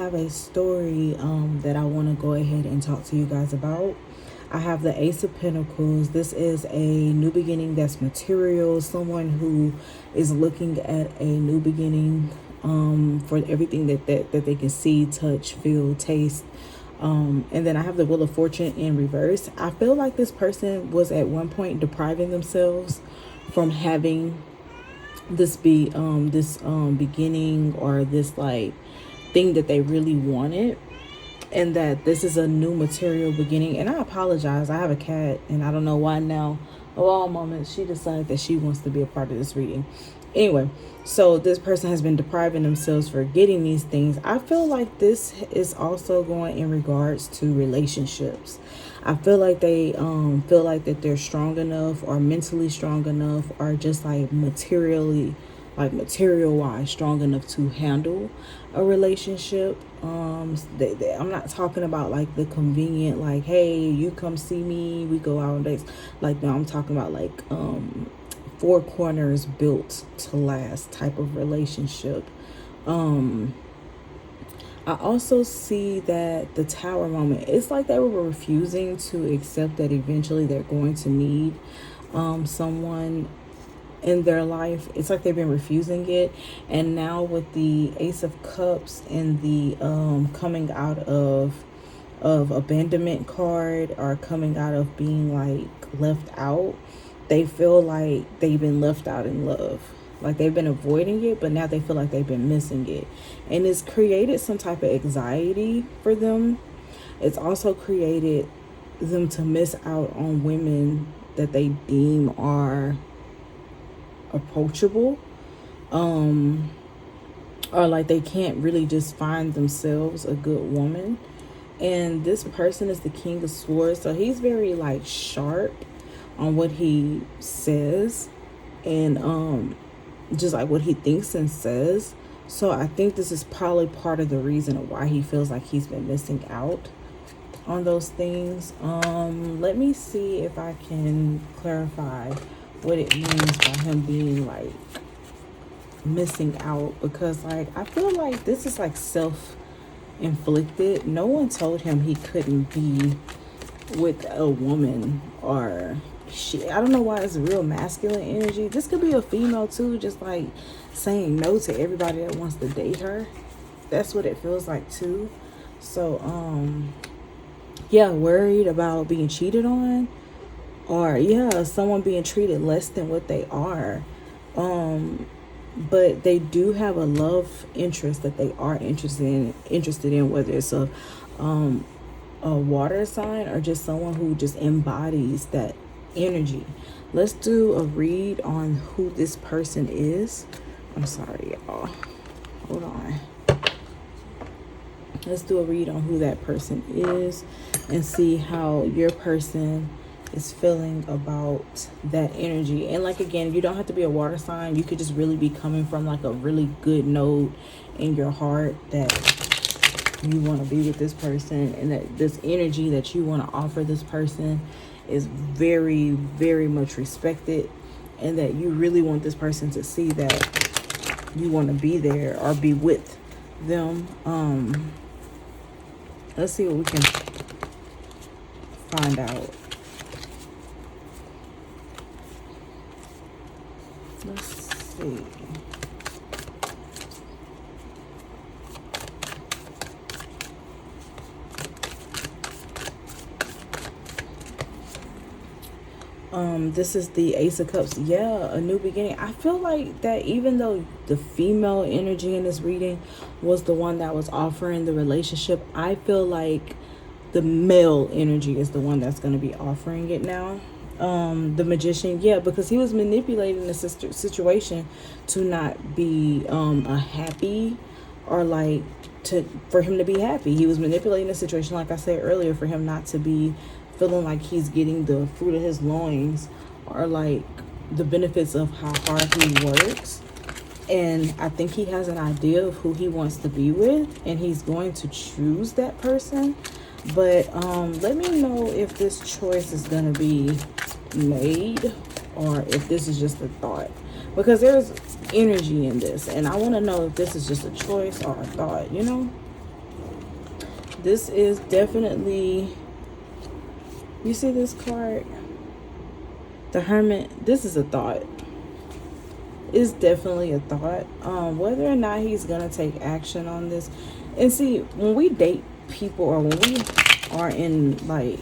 have a story that I want to go ahead and talk to you guys about. I have the Ace of Pentacles. This is a new beginning that's material. Someone who is looking at a new beginning for everything that they can see, touch, feel, taste. And then I have the Wheel of Fortune in reverse. I feel like this person was at one point depriving themselves from having this beginning, or this like thing that they really wanted, and that this is a new material beginning. And I apologize, I have a cat and I don't know why now of all moments she decided that she wants to be a part of this reading. Anyway, so this person has been depriving themselves for getting these things. I feel like this is also going in regards to relationships. I feel like they feel like that they're strong enough, or mentally strong enough, or just like material wise strong enough to handle a relationship. I'm not talking about like the convenient, like, hey, you come see me, we go out on dates. Like, no, I'm talking about like four corners built to last type of relationship. I also see that the Tower moment, it's like they were refusing to accept that eventually they're going to need someone in their life. It's like they've been refusing it. And now with the Ace of Cups and the coming out of abandonment card, or coming out of being like left out, they feel like they've been left out in love. Like they've been avoiding it, but now they feel like they've been missing it. And it's created some type of anxiety for them. It's also created them to miss out on women that they deem are approachable. Or like they can't really just find themselves a good woman. And this person is the King of Swords. So he's very like sharp on what he says, and just like what he thinks and says. So I think this is probably part of the reason why he feels like he's been missing out on those things. Let me see if I can clarify what it means by him being like missing out, because like I feel like this is like self-inflicted. No one told him he couldn't be with a woman, or I don't know why it's real masculine energy. This could be a female too, just like saying no to everybody that wants to date her. That's what it feels like too. So yeah, worried about being cheated on, or yeah, someone being treated less than what they are. But they do have a love interest that they are interested in, whether it's a water sign or just someone who just embodies that energy. Let's do a read on who this person is. I'm sorry, y'all. Hold on. Let's do a read on who that person is and see how your person is feeling about that energy. And like, again, you don't have to be a water sign. You could just really be coming from like a really good note in your heart that you want to be with this person, and that this energy that you want to offer this person is very, very much respected, and that you really want this person to see that you want to be there or be with them. Let's see what we can find out. Let's see. This is the Ace of Cups. Yeah, a new beginning. I feel like that even though the female energy in this reading was the one that was offering the relationship, I feel like the male energy is the one that's going to be offering it now. The Magician, yeah, because he was manipulating the situation to not be a happy, or like for him to be happy. He was manipulating the situation, like I said earlier, for him not to be feeling like he's getting the fruit of his loins, or like the benefits of how hard he works. And I think he has an idea of who he wants to be with, and he's going to choose that person. But let me know if this choice is going to be made, or if this is just a thought, because there's energy in this, and I want to know if this is just a choice or a thought, you know. This is definitely, you see this card, the Hermit. This is a thought. It's definitely a thought. Whether or not he's gonna take action on this. And see, when we date people, or when we are in like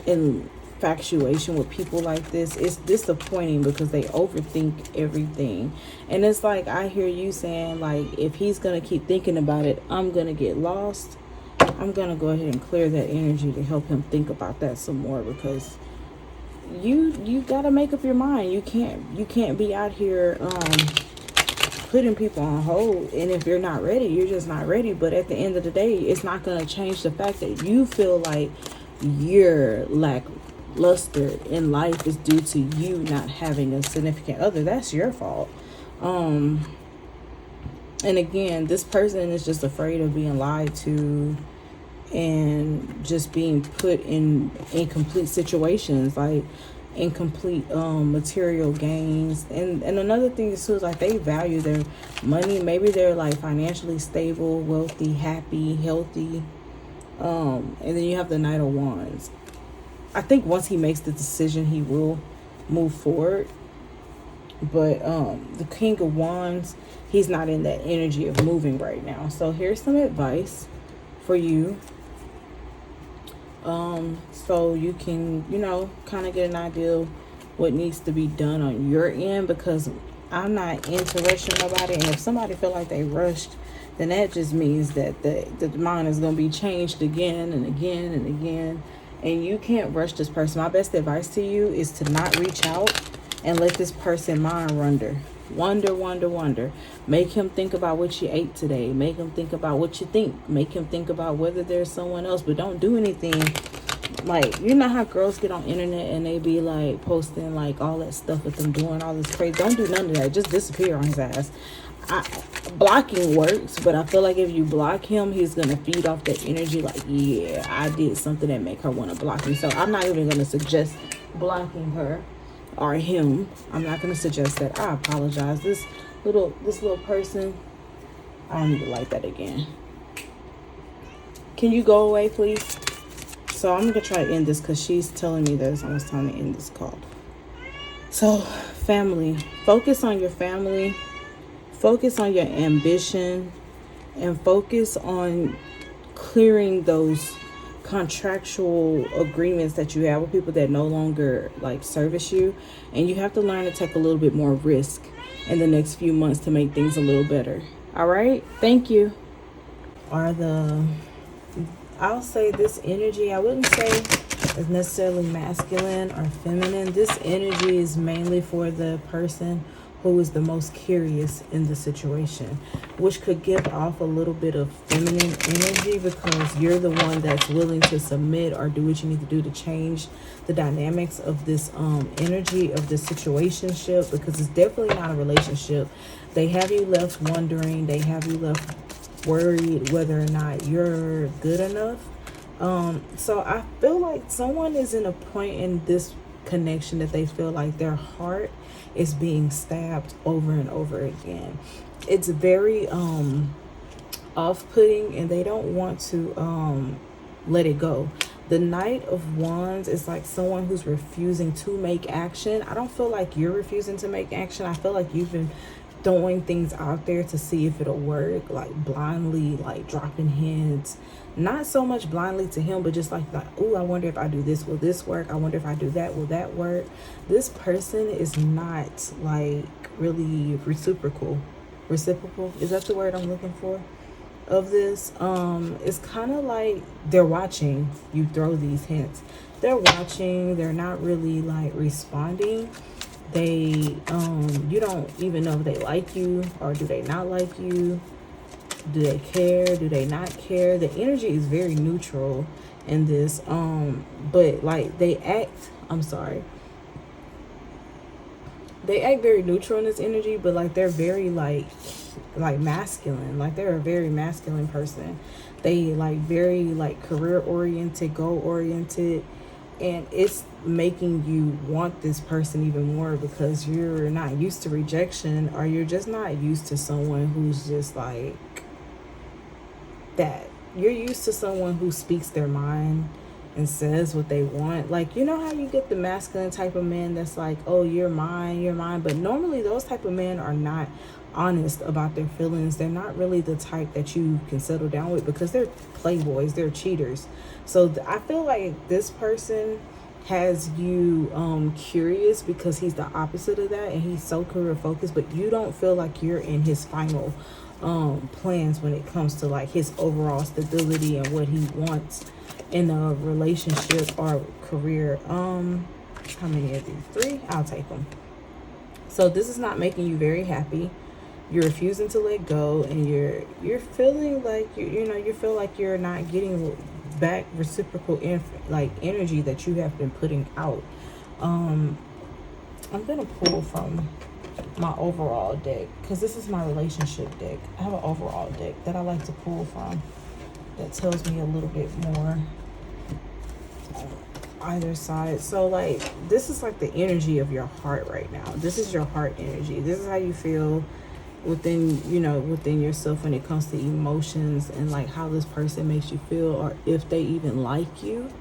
infatuation with people like this, it's disappointing because they overthink everything. And it's like, I hear you saying, like, if he's gonna keep thinking about it, I'm gonna get lost. I'm gonna go ahead and clear that energy to help him think about that some more, because you gotta make up your mind. You can't be out here putting people on hold, and if you're not ready, you're just not ready. But at the end of the day, it's not gonna change the fact that you feel like your lackluster in life is due to you not having a significant other. That's your fault. And again, this person is just afraid of being lied to and just being put in incomplete situations, like incomplete material gains. And another thing is too, is like they value their money. Maybe they're like financially stable, wealthy, happy, healthy. And then you have the Knight of Wands. I think once he makes the decision, he will move forward. But the King of Wands, he's not in that energy of moving right now. So here's some advice for you. So you can, kind of get an idea of what needs to be done on your end, because I'm not into rushing nobody. And if somebody feel like they rushed, then that just means that the mind is going to be changed again and again and again. And you can't rush this person. My best advice to you is to not reach out and let this person mind wander. Wonder. Make him think about what you ate today. Make him think about what you think. Make him think about whether there's someone else. But don't do anything. Like, you know how girls get on internet and they be like posting like all that stuff with them doing all this crazy. Don't do none of that. Just disappear on his ass. Blocking works, but I feel like if you block him, he's gonna feed off that energy. Like, yeah, I did something that make her want to block me. So I'm not even gonna suggest blocking her or him. I'm not gonna suggest that. I apologize. This little person, I don't need to like that again. Can you go away, please? So I'm gonna try to end this because she's telling me that it's almost time to end this call. So family, focus on your family, focus on your ambition, and focus on clearing those contractual agreements that you have with people that no longer like service you. And you have to learn to take a little bit more risk in the next few months to make things a little better. All right, thank you. I'll say this energy, I wouldn't say is necessarily masculine or feminine. This energy is mainly for the person who is the most curious in the situation, which could give off a little bit of feminine energy because you're the one that's willing to submit or do what you need to do to change the dynamics of this energy of this situationship, because it's definitely not a relationship. They have you left wondering, they have you left worried whether or not you're good enough. So I feel like someone is in a point in this connection that they feel like their heart is being stabbed over and over again. It's very off-putting, and they don't want to let it go. The Knight of Wands is like someone who's refusing to make action. I don't feel like you're refusing to make action. I feel like you've been throwing things out there to see if it'll work, like blindly, like dropping hints. Not so much blindly to him, but just like, oh, I wonder if I do this, will this work? I wonder if I do that, will that work? This person is not like really reciprocal. Is that the word I'm looking for? Of this, it's kind of like they're watching you throw these hints. They're watching. They're not really like responding. They you don't even know if they like you or do they not like you. Do they care? Do they not care? The energy is very neutral in this, but like they act very neutral in this energy, but like they're very like masculine. Like they're a very masculine person. They like very like career oriented, goal oriented, and it's making you want this person even more because you're not used to rejection, or you're just not used to someone who's just like that. You're used to someone who speaks their mind and says what they want. Like, you know how you get the masculine type of men that's like, oh, you're mine. But normally those type of men are not honest about their feelings. They're not really the type that you can settle down with, because they're playboys, they're cheaters. So I feel like this person has you curious, because he's the opposite of that, and he's so career focused, but you don't feel like you're in his final plans when it comes to like his overall stability and what he wants in a relationship or career. How many of these? 3? I'll take them. So this is not making you very happy. You're refusing to let go, and you're feeling like you feel like you're not getting back reciprocal energy that you have been putting out. I'm gonna pull from my overall deck, because this is my relationship deck. I have an overall deck that I like to pull from that tells me a little bit more on either side. So like, this is like the energy of your heart right now. This is your heart energy. This is how you feel within yourself when it comes to emotions, and like how this person makes you feel, or if they even like you.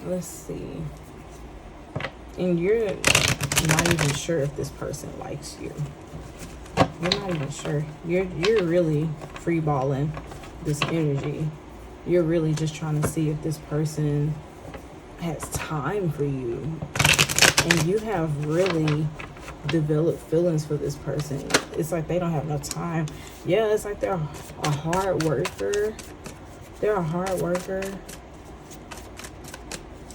Let's see. And you're not even sure if this person likes you. You're not even sure. You're really free balling this energy. You're really just trying to see if this person has time for you. And you have really developed feelings for this person. It's like they don't have no time. Yeah, it's like they're a hard worker. They're a hard worker.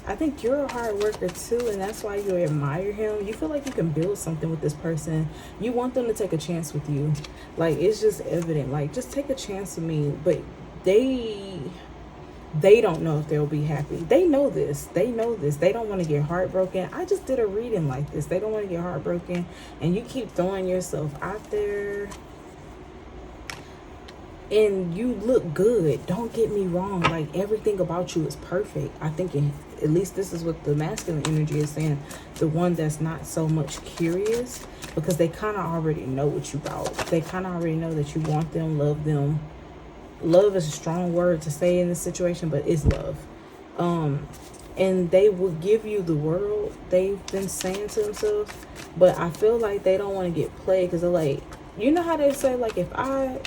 I think you're a hard worker too, and that's why you admire him. You feel like you can build something with this person. You want them to take a chance with you. Like, it's just evident. Like, just take a chance with me. But they don't know if they'll be happy. They know this. They know this. They don't want to get heartbroken. I just did a reading like this. They don't want to get heartbroken. And you keep throwing yourself out there. And you look good. Don't get me wrong. Like, everything about you is perfect. I think at least this is what the masculine energy is saying. The one that's not so much curious, because they kind of already know what you about. They kind of already know that you want them, love them. Love is a strong word to say in this situation, but it's love. And they will give you the world, they've been saying to themselves. But I feel like they don't want to get played, because they're like, you know how they say, like, if I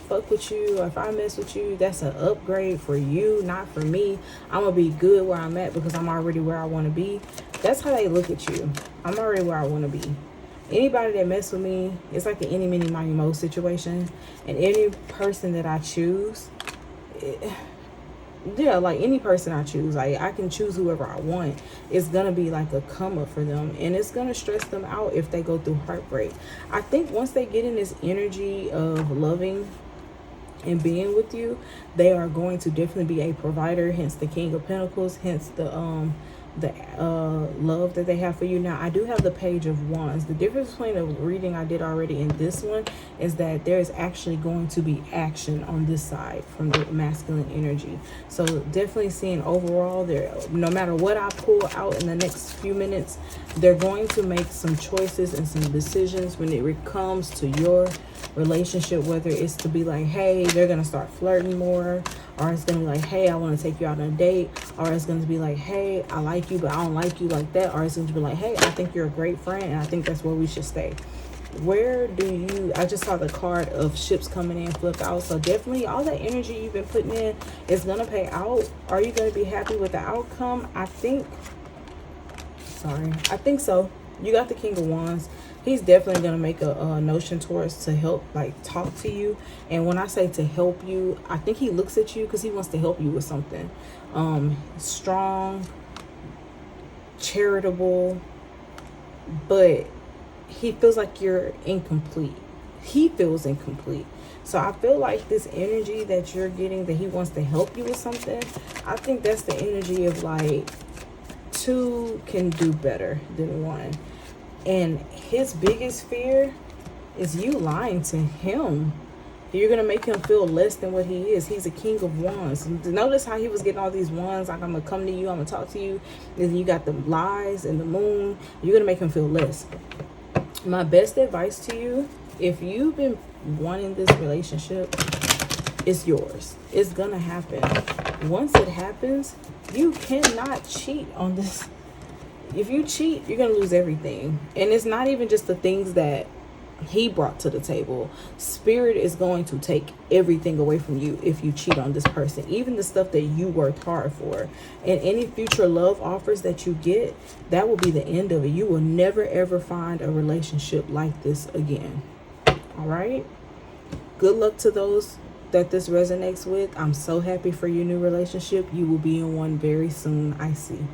fuck with you, or if I mess with you, that's an upgrade for you, not for me. I'm gonna be good where I'm at because I'm already where I want to be. That's how they look at you. I'm already where I want to be. Anybody that mess with me, it's like an any, mini, miny, mo situation. And any person that I choose, like any person I choose, like I can choose whoever I want. It's gonna be like a come up for them, and it's gonna stress them out if they go through heartbreak. I think once they get in this energy of loving and being with you, they are going to definitely be a provider, hence the King of Pentacles, hence the love that they have for you. Now, I do have the Page of Wands. The difference between the reading I did already and this one is that there is actually going to be action on this side from the masculine energy. So definitely seeing overall, there, no matter what I pull out in the next few minutes, they're going to make some choices and some decisions when it comes to your relationship, whether it's to be like, hey, they're gonna start flirting more, or it's gonna be like, hey, I want to take you out on a date, or it's gonna be like, hey, I like you but I don't like you like that, or it's gonna be like, hey, I think you're a great friend and I think that's where we should stay. Where do you, I just saw the card of ships coming in flip out, so definitely all that energy you've been putting in is gonna pay out. Are you gonna be happy with the outcome? I think so. You got the King of Wands. He's definitely going to make a notion towards to help, like, talk to you. And when I say to help you, I think he looks at you because he wants to help you with something. Strong, charitable, but he feels like you're incomplete. He feels incomplete. So I feel like this energy that you're getting, that he wants to help you with something, I think that's the energy of, like, two can do better than one. And his biggest fear is you lying to him. You're going to make him feel less than what he is. He's a King of Wands. Notice how he was getting all these wands, like, I'm going to come to you, I'm going to talk to you. And you got the lies and the moon. You're going to make him feel less. My best advice to you, if you've been wanting this relationship, it's yours. It's gonna happen. Once it happens, you cannot cheat on this. If you cheat, you're gonna lose everything. And it's not even just the things that he brought to the table. Spirit is going to take everything away from you if you cheat on this person, even the stuff that you worked hard for. And any future love offers that you get, that will be the end of it. You will never ever find a relationship like this again. All right, good luck to those that this resonates with. I'm so happy for your new relationship. You will be in one very soon, I see.